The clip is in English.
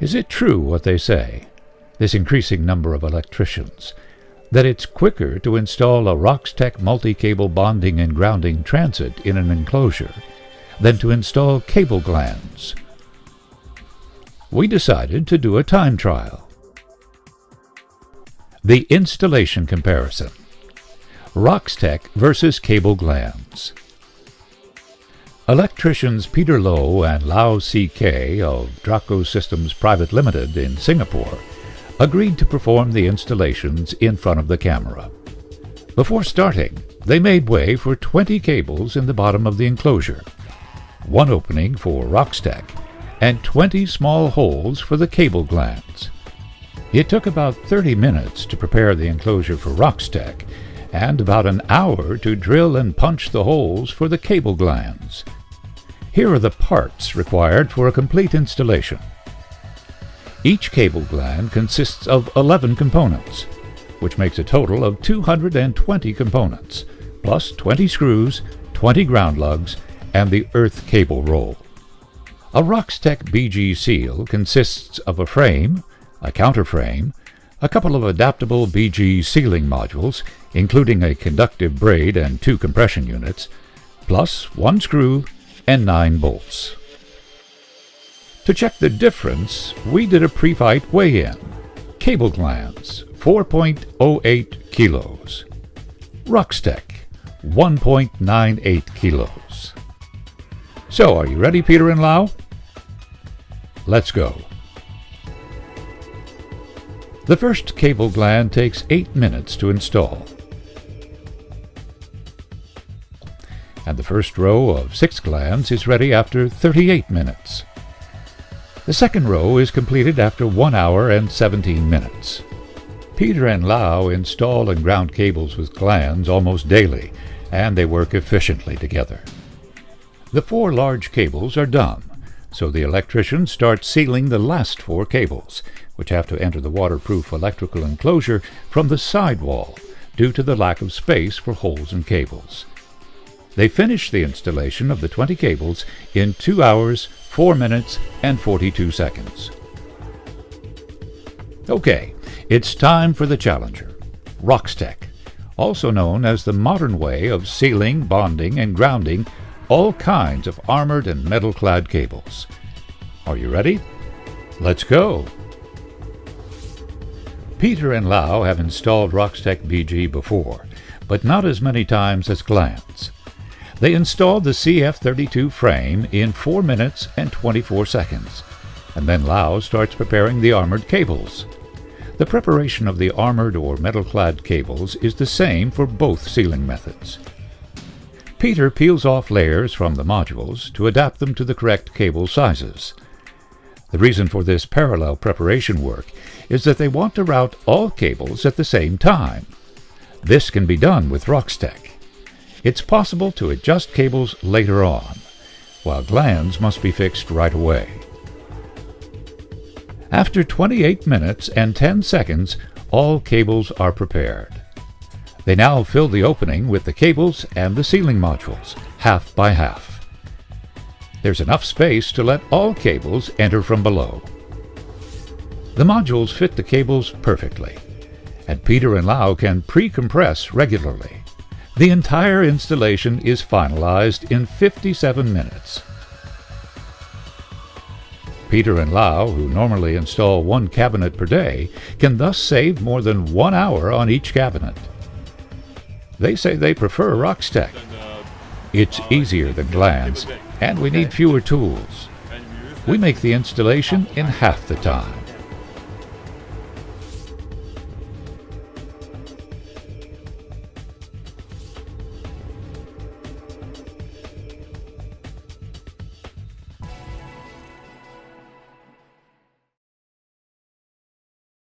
Is it true what they say, this increasing number of electricians, that it's quicker to install a Roxtec multi-cable bonding and grounding transit in an enclosure than to install cable glands? We decided to do a time trial. The installation comparison. Roxtec versus cable glands. Electricians Peter Lowe and Lau C.K. of Draco Systems Private Limited in Singapore agreed to perform the installations in front of the camera. Before starting, they made way for 20 cables in the bottom of the enclosure, one opening for Roxtec, and 20 small holes for the cable glands. It took about 30 minutes to prepare the enclosure for Roxtec, and about an hour to drill and punch the holes for the cable glands. Here are the parts required for a complete installation. Each cable gland consists of 11 components, which makes a total of 220 components, plus 20 screws, 20 ground lugs, and the earth cable roll. A Roxtec BG seal consists of a frame, a counterframe, a couple of adaptable BG sealing modules, including a conductive braid and 2 compression units, plus 1 screw and 9 bolts. To check the difference, we did a pre-fight weigh-in. Cable glands, 4.08 kilos. Roxtec, 1.98 kilos. So, are you ready, Peter and Lau? Let's go. The first cable gland takes 8 minutes to install. And the first row of 6 glands is ready after 38 minutes. The second row is completed after 1 hour and 17 minutes. Peter and Lau install and ground cables with glands almost daily, and they work efficiently together. The 4 large cables are done, so the electrician starts sealing the last 4 cables, which have to enter the waterproof electrical enclosure from the side wall due to the lack of space for holes and cables. They finish the installation of the 20 cables in 2 hours, 4 minutes, and 42 seconds. Okay, it's time for the challenger, Roxtec, also known as the modern way of sealing, bonding, and grounding all kinds of armored and metal-clad cables. Are you ready? Let's go! Peter and Lau have installed Roxtec BG before, but not as many times as Glands. They installed the CF32 frame in 4 minutes and 24 seconds, and then Lau starts preparing the armored cables. The preparation of the armored or metal-clad cables is the same for both sealing methods. Peter peels off layers from the modules to adapt them to the correct cable sizes. The reason for this parallel preparation work is that they want to route all cables at the same time. This can be done with Roxtec. It's possible to adjust cables later on, while glands must be fixed right away. After 28 minutes and 10 seconds, all cables are prepared. They now fill the opening with the cables and the sealing modules, half by half. There's enough space to let all cables enter from below. The modules fit the cables perfectly, and Peter and Lau can pre-compress regularly. The entire installation is finalized in 57 minutes. Peter and Lau, who normally install 1 cabinet per day, can thus save more than 1 hour on each cabinet. They say they prefer Roxtec. It's easier than Glands, and we need fewer tools. We make the installation in half the time.